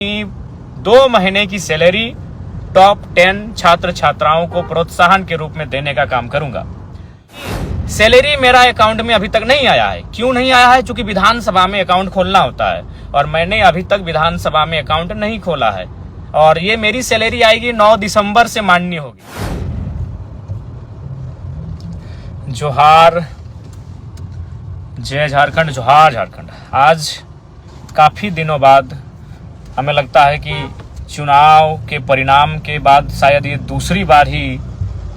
2 महीने की salary top 10 छात्र छात्राओं को प्रोत्साहन के रूप में देने का काम करूंगा। सैलरी मेरा अकाउंट में अभी तक नहीं आया है। क्यों नहीं आया है? क्योंकि विधानसभा में अकाउंट खोलना होता है और मैंने अभी तक विधानसभा में अकाउंट नहीं खोला है और ये मेरी सैलरी आएगी 9 दिसंबर से मान्य होगी। जोहार, जय झारखंड, जोहार झारखंड। आज काफी दिनों बाद हमें लगता है कि चुनाव के परिणाम के बाद शायद ये दूसरी बार ही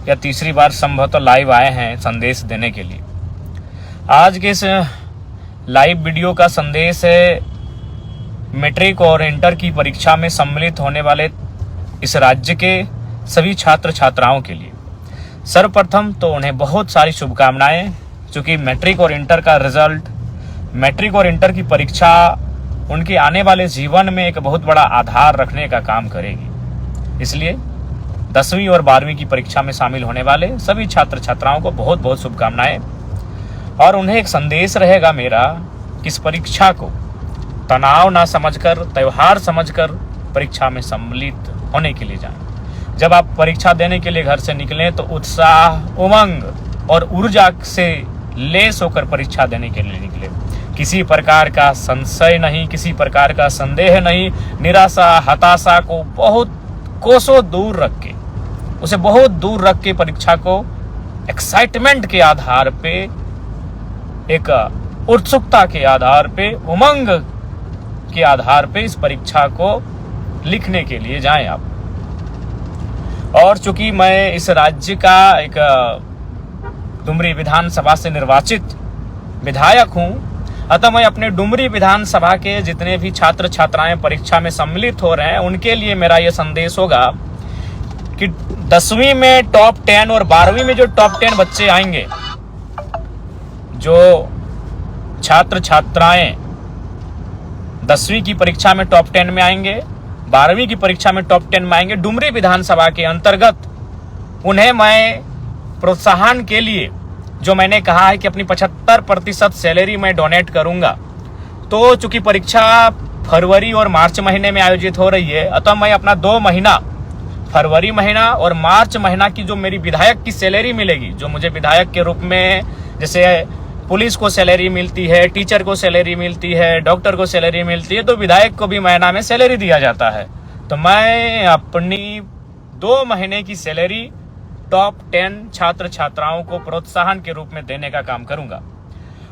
या तीसरी बार संभवतः लाइव आए हैं संदेश देने के लिए। आज के इस लाइव वीडियो का संदेश है मैट्रिक और इंटर की परीक्षा में सम्मिलित होने वाले इस राज्य के सभी छात्र छात्राओं के लिए। सर्वप्रथम तो उन्हें बहुत सारी शुभकामनाएं, क्योंकि मैट्रिक और इंटर का रिजल्ट, मैट्रिक और इंटर की परीक्षा उनके आने वाले जीवन में एक बहुत बड़ा आधार रखने का काम करेगी। इसलिए 10वीं और 12वीं की परीक्षा में शामिल होने वाले सभी छात्र छात्राओं को बहुत बहुत शुभकामनाएं और उन्हें एक संदेश रहेगा मेरा कि इस परीक्षा को तनाव ना समझकर, त्योहार समझकर परीक्षा में सम्मिलित होने के लिए जाएं। जब आप परीक्षा देने के लिए घर से निकलें तो उत्साह, उमंग और ऊर्जा से लेस होकर परीक्षा देने के लिए निकले। किसी प्रकार का संशय नहीं, किसी प्रकार का संदेह नहीं, निराशा, हताशा को बहुत कोसों दूर रख के, उसे बहुत दूर रख के परीक्षा को एक्साइटमेंट के आधार पे, एक उत्सुकता के आधार पे, उमंग के आधार पे इस परीक्षा को लिखने के लिए जाएं आप। और चूंकि मैं इस राज्य का एक डुमरी विधानसभा से निर्वाचित विधायक हूं, अतः मैं अपने डुमरी विधानसभा के जितने भी छात्र छात्राएं परीक्षा में सम्मिलित हो रहे हैं उनके लिए मेरा यह संदेश होगा कि 10वीं में टॉप 10 और 12वीं में जो टॉप 10 बच्चे आएंगे, जो छात्र छात्राएं 10वीं की परीक्षा में टॉप 10 में आएंगे, 12वीं की परीक्षा में टॉप 10 में आएंगे, डुमरी विधानसभा के अंतर्गत उन्हें मैं प्रोत्साहन के लिए, जो मैंने कहा है कि अपनी 75% सैलरी मैं डोनेट करूंगा, तो चूंकि परीक्षा फरवरी और मार्च महीने में आयोजित हो रही है, अतः मैं अपना 2 महीना, फरवरी महीना और मार्च महीना की जो मेरी विधायक की सैलरी मिलेगी, जो मुझे विधायक के रूप में, जैसे पुलिस को सैलरी मिलती है, टीचर को सैलरी मिलती है, डॉक्टर को सैलरी मिलती है, तो विधायक को भी महीना में सैलरी दिया जाता है। तो मैं अपनी 2 महीने की सैलरी टॉप 10 छात्र छात्राओं को प्रोत्साहन के रूप में देने का काम करूंगा।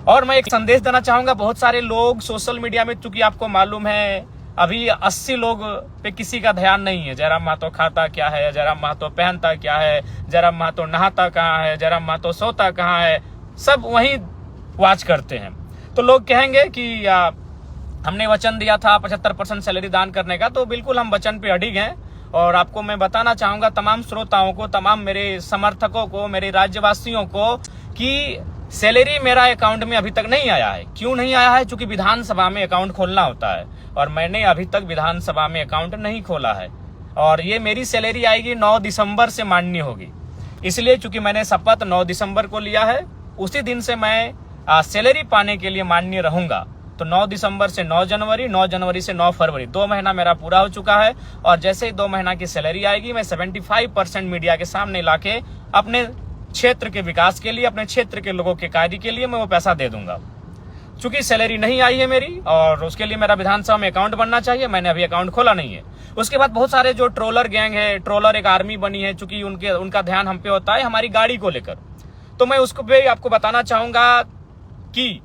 और मैं एक संदेश देना चाहूंगा, बहुत सारे लोग सोशल मीडिया में, चूंकि आपको मालूम है अभी 80 लोग पे किसी का ध्यान नहीं है। जयराम महतो खाता क्या है, जयराम महतो पहनता क्या है, जयराम महतो नहाता कहाँ है, जयराम महतो सोता कहाँ है, सब वहीं वॉच करते हैं। तो लोग कहेंगे कि हमने वचन दिया था 75% सैलरी दान करने का, तो बिल्कुल हम वचन पे अडिग हैं। और आपको मैं बताना चाहूंगा, तमाम श्रोताओं को, तमाम मेरे समर्थकों को, मेरे राज्यवासियों को, कि सैलरी मेरा अकाउंट में अभी तक नहीं आया है। क्यों नहीं आया है? क्योंकि विधानसभा में अकाउंट खोलना होता है और मैंने अभी तक विधानसभा में अकाउंट नहीं खोला है और ये मेरी सैलरी आएगी 9 दिसंबर से मान्य होगी। इसलिए चूंकि मैंने शपथ 9 दिसंबर को लिया है, उसी दिन से मैं सैलरी पाने के लिए मान्य रहूंगा। तो 9 दिसंबर से 9 जनवरी, 9 जनवरी से 9 फरवरी, 2 महीना मेरा पूरा हो चुका है। और जैसे ही 2 महीना की सैलरी आएगी, मैं 75% मीडिया के सामने लाके अपने क्षेत्र के विकास के लिए, अपने क्षेत्र के लोगों के कार्य के लिए मैं वो पैसा दे दूंगा। चूंकि सैलरी नहीं आई है मेरी और उसके लिए मेरा विधानसभा में अकाउंट बनना चाहिए, मैंने अभी अकाउंट खोला नहीं है। उसके बाद बहुत सारे जो ट्रोलर गैंग है, ट्रोलर एक आर्मी बनी है, चूंकि उनका ध्यान हम पे होता है हमारी गाड़ी को लेकर। तो मैं उसको भी आपको बताना चाहूंगा कि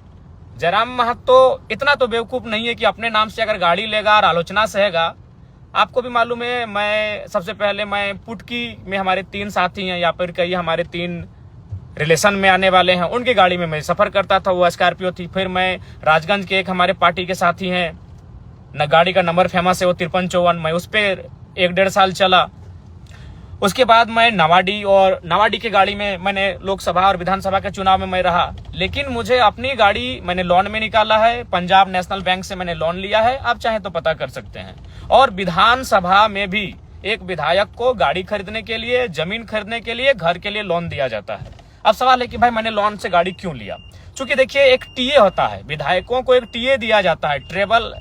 जयराम महतो इतना तो बेवकूफ नहीं है कि अपने नाम से अगर गाड़ी लेगा और आलोचना सहेगा। आपको भी मालूम है, मैं सबसे पहले मैं पुटकी में हमारे 3 साथी हैं, या फिर कई हमारे 3 रिलेशन में आने वाले हैं, उनकी गाड़ी में मैं सफर करता था, वो स्कॉर्पियो थी। फिर मैं राजगंज के एक हमारे पार्टी के साथी हैं, न गाड़ी का नंबर फेमस है, वो 5354, मैं उस पर 1-1.5 साल चला। उसके बाद मैं नवाडी की गाड़ी में मैंने लोकसभा और विधानसभा के चुनाव में मैं रहा। लेकिन मुझे अपनी गाड़ी मैंने लोन में निकाला है, पंजाब नेशनल बैंक से मैंने लोन लिया है, आप चाहें तो पता कर सकते हैं। और विधानसभा में भी एक विधायक को गाड़ी खरीदने के लिए, जमीन खरीदने के लिए, घर के लिए लोन दिया जाता है। अब सवाल है कि भाई मैंने लोन से गाड़ी क्यों लिया? चूंकि देखिए एक टीए होता है, विधायकों को एक टीए दिया जाता है, ट्रेवल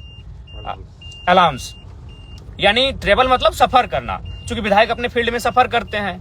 अलाउंस। यानी ट्रेवल मतलब सफर करना, क्योंकि विधायक अपने फील्ड में सफर करते हैं,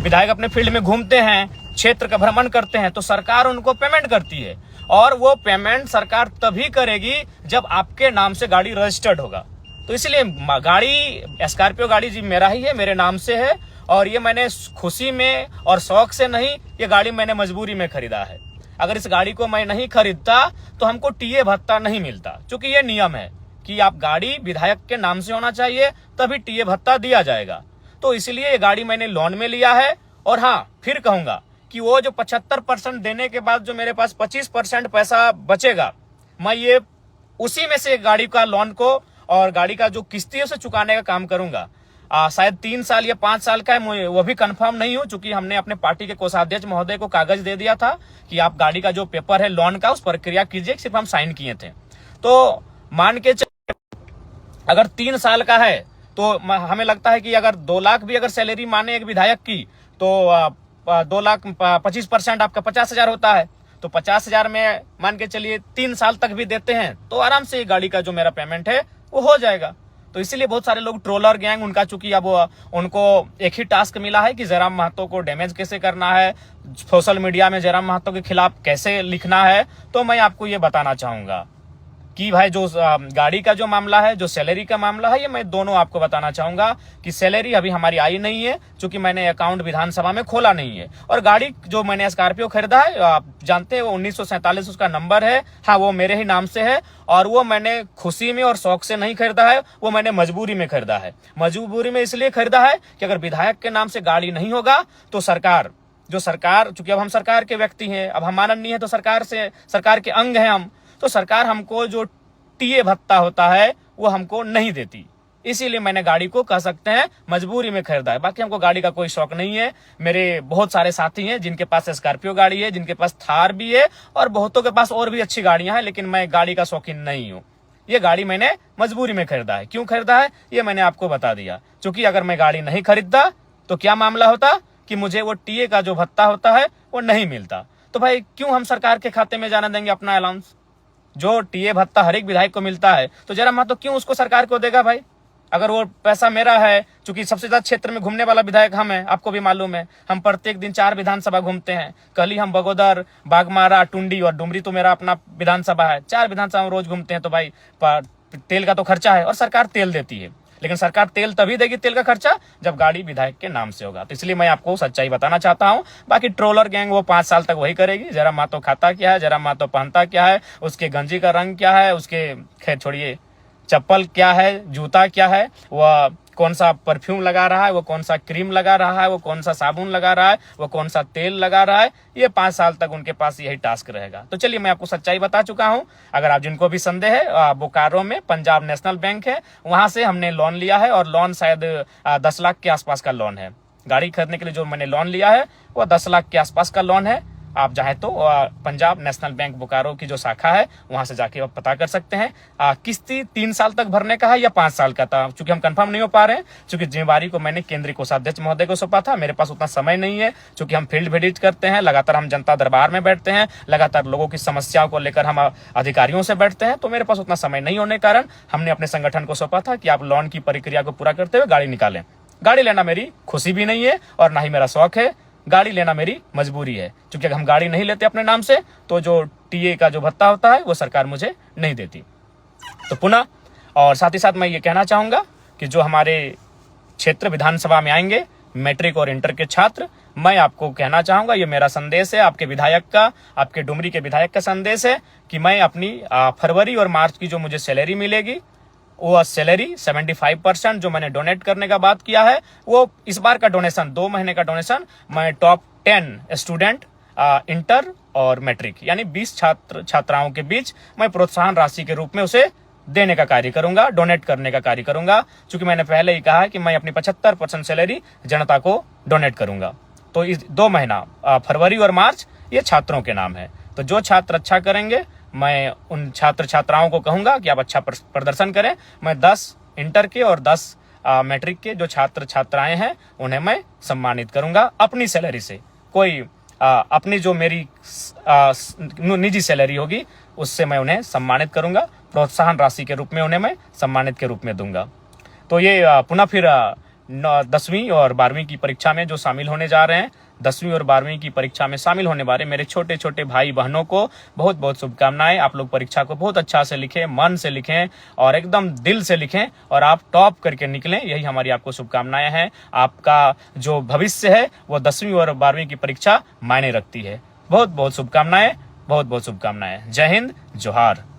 विधायक अपने फील्ड में घूमते हैं, क्षेत्र का भ्रमण करते हैं, तो सरकार उनको पेमेंट करती है। और वो पेमेंट सरकार तभी करेगी जब आपके नाम से गाड़ी रजिस्टर्ड होगा। तो इसलिए गाड़ी, स्कॉर्पियो गाड़ी जी मेरा ही है, मेरे नाम से है, और ये मैंने खुशी में और शौक से नहीं, ये गाड़ी मैंने मजबूरी में खरीदा है। अगर इस गाड़ी को मैं नहीं खरीदता तो हमको टीए भत्ता नहीं मिलता, क्योंकि ये नियम है कि आप गाड़ी विधायक के नाम से होना चाहिए तभी टीए भत्ता दिया जाएगा। तो इसलिए ये गाड़ी मैंने लोन में लिया है। और हाँ, फिर कहूंगा कि वो जो 75% देने के बाद जो मेरे पास 25% पैसा बचेगा, मैं ये उसी में से गाड़ी का लोन को और गाड़ी का जो किस्ती है उसे चुकाने का काम करूंगा। शायद 3 साल या 5 साल का है, वो भी कंफर्म नहीं हूं, क्योंकि हमने अपने पार्टी के कोषाध्यक्ष महोदय को कागज दे दिया था कि आप गाड़ी का जो पेपर है लोन का उस प्रक्रिया कीजिए, सिर्फ हम साइन किए थे। तो मान के अगर 3 साल का है तो हमें लगता है कि अगर 2 लाख भी अगर सैलरी माने एक विधायक की, तो 2 लाख 25% आपका 50,000 होता है। तो 50,000 में मान के चलिए 3 साल तक भी देते हैं तो आराम से गाड़ी का जो मेरा पेमेंट है वो हो जाएगा। तो इसीलिए बहुत सारे लोग ट्रोलर गैंग, उनका चूंकि अब उनको एक ही टास्क मिला है कि जयराम महतो को डैमेज कैसे करना है, सोशल मीडिया में जयराम महतो के खिलाफ कैसे लिखना है। तो मैं आपको ये बताना चाहूंगा कि भाई जो गाड़ी का जो मामला है, जो सैलरी का मामला है, ये मैं दोनों आपको बताना चाहूंगा कि सैलरी अभी हमारी आई नहीं है, क्योंकि मैंने अकाउंट विधानसभा में खोला नहीं है। और गाड़ी जो मैंने स्कॉर्पियो खरीदा है, आप जानते हैं वो 1947 उसका नंबर है, हाँ वो मेरे ही नाम से है। और वो मैंने खुशी में और शौक से नहीं खरीदा है, वो मैंने मजबूरी में खरीदा है। मजबूरी में इसलिए खरीदा है कि अगर विधायक के नाम से गाड़ी नहीं होगा तो सरकार, चूंकि अब हम सरकार के व्यक्ति हैं, अब हम माननीय है तो सरकार के अंग हैं हम, तो सरकार हमको जो टीए भत्ता होता है वो हमको नहीं देती। इसीलिए मैंने गाड़ी को कह सकते हैं मजबूरी में खरीदा है। बाकी हमको गाड़ी का कोई शौक नहीं है। मेरे बहुत सारे साथी हैं जिनके पास स्कॉर्पियो गाड़ी है, जिनके पास थार भी है, और बहुतों के पास और भी अच्छी गाड़ियां हैं, लेकिन मैं गाड़ी का शौकीन नहीं हूं। ये गाड़ी मैंने मजबूरी में खरीदा है। क्यों खरीदा है ये मैंने आपको बता दिया, क्योंकि अगर मैं गाड़ी नहीं खरीदता तो क्या मामला होता कि मुझे वो टीए का जो भत्ता होता है वो नहीं मिलता। तो भाई क्यों हम सरकार के खाते में जाने देंगे अपना अलाउंस? जो टीए भत्ता हर एक विधायक को मिलता है तो जयराम महतो क्यों उसको सरकार को देगा भाई? अगर वो पैसा मेरा है, क्योंकि सबसे ज्यादा क्षेत्र में घूमने वाला विधायक हम हैं, आपको भी मालूम है। हम प्रत्येक दिन 4 विधानसभा घूमते हैं। कल ही हम बगोदर, बागमारा, टुंडी और डुमरी तो मेरा अपना विधानसभा है, 4 विधानसभा में रोज घूमते हैं। तो भाई तेल का तो खर्चा है और सरकार तेल देती है, लेकिन सरकार तेल तभी देगी, तेल का खर्चा, जब गाड़ी विधायक के नाम से होगा। तो इसलिए मैं आपको सच्चाई बताना चाहता हूं। बाकी ट्रोलर गैंग वो 5 साल तक वही करेगी। जयराम महतो खाता क्या है, जयराम महतो पहनता क्या है, उसके गंजी का रंग क्या है, उसके खैर छोड़िए चप्पल क्या है, जूता क्या है, वह कौन सा परफ्यूम लगा रहा है, वो कौन सा क्रीम लगा रहा है, वो कौन सा साबुन लगा रहा है, वो कौन सा तेल लगा रहा है, ये 5 साल तक उनके पास यही टास्क रहेगा। तो चलिए मैं आपको सच्चाई बता चुका हूं। अगर आप जिनको भी संदेह है, बोकारो में पंजाब नेशनल बैंक है, वहां से हमने लोन लिया है, और लोन शायद 10 लाख के आसपास का लोन है। गाड़ी खरीदने के लिए जो मैंने लोन लिया है वो 10 लाख के आसपास का लोन है। आप चाहे तो पंजाब नेशनल बैंक बोकारो की जो शाखा है वहां से जाके आप पता कर सकते हैं। किस्ती 3 साल तक भरने का है या 5 साल का था, चूंकि हम कंफर्म नहीं हो पा रहे हैं, क्योंकि जिम्मेवारी को मैंने केंद्रीय कोषाध्यक्ष महोदय को सौंपा था। मेरे पास उतना समय नहीं है, क्योंकि हम फील्ड विजिट करते हैं, लगातार हम जनता दरबार में बैठते हैं, लगातार लोगों की समस्याओं को लेकर हम अधिकारियों से बैठते हैं। तो मेरे पास उतना समय नहीं होने के कारण हमने अपने संगठन को सौंपा था कि आप लोन की प्रक्रिया को पूरा करते हुए गाड़ी निकालें। गाड़ी लेना मेरी खुशी भी नहीं है और ना ही मेरा शौक है, गाड़ी लेना मेरी मजबूरी है, क्योंकि अगर हम गाड़ी नहीं लेते अपने नाम से तो जो टीए का जो भत्ता होता है वो सरकार मुझे नहीं देती। तो पुनः और साथ ही साथ मैं ये कहना चाहूंगा कि जो हमारे क्षेत्र विधानसभा में आएंगे मैट्रिक और इंटर के छात्र, मैं आपको कहना चाहूंगा, ये मेरा संदेश है आपके विधायक का, आपके डुमरी के विधायक का संदेश है कि मैं अपनी फरवरी और मार्च की जो मुझे सैलरी मिलेगी वो सैलरी 75% जो मैंने डोनेट करने का बात किया है, वो इस बार का डोनेशन 2 महीने का डोनेशन मैं टॉप 10 स्टूडेंट इंटर और मैट्रिक यानी 20 छात्राओं के बीच मैं प्रोत्साहन राशि के रूप में उसे देने का कार्य करूंगा, डोनेट करने का कार्य करूंगा। क्योंकि मैंने पहले ही कहा कि मैं अपनी 75% सैलरी जनता को डोनेट करूंगा। तो इस 2 महीना फरवरी और मार्च ये छात्रों के नाम है। तो जो छात्र अच्छा करेंगे मैं उन छात्र छात्राओं को कहूंगा कि आप अच्छा प्रदर्शन करें। मैं 10 इंटर के और 10 मैट्रिक के जो छात्र छात्राएं हैं उन्हें मैं सम्मानित करूंगा अपनी सैलरी से। कोई अपनी जो मेरी निजी सैलरी होगी उससे मैं उन्हें सम्मानित करूंगा, प्रोत्साहन राशि के रूप में उन्हें मैं सम्मानित के रूप में दूंगा। तो ये पुनः फिर 10वीं और 12वीं की परीक्षा में जो शामिल होने जा रहे हैं, 10वीं और 12वीं की परीक्षा में शामिल होने वाले मेरे छोटे छोटे भाई बहनों को बहुत बहुत शुभकामनाएं। आप लोग परीक्षा को बहुत अच्छा से लिखें, मन से लिखें और एकदम दिल से लिखें और आप टॉप करके निकलें, यही हमारी आपको शुभकामनाएं हैं। आपका जो भविष्य है वो 10वीं और 12वीं की परीक्षा मायने रखती है। बहुत बहुत शुभकामनाएं, बहुत बहुत शुभकामनाएं। जय हिंद, जोहार।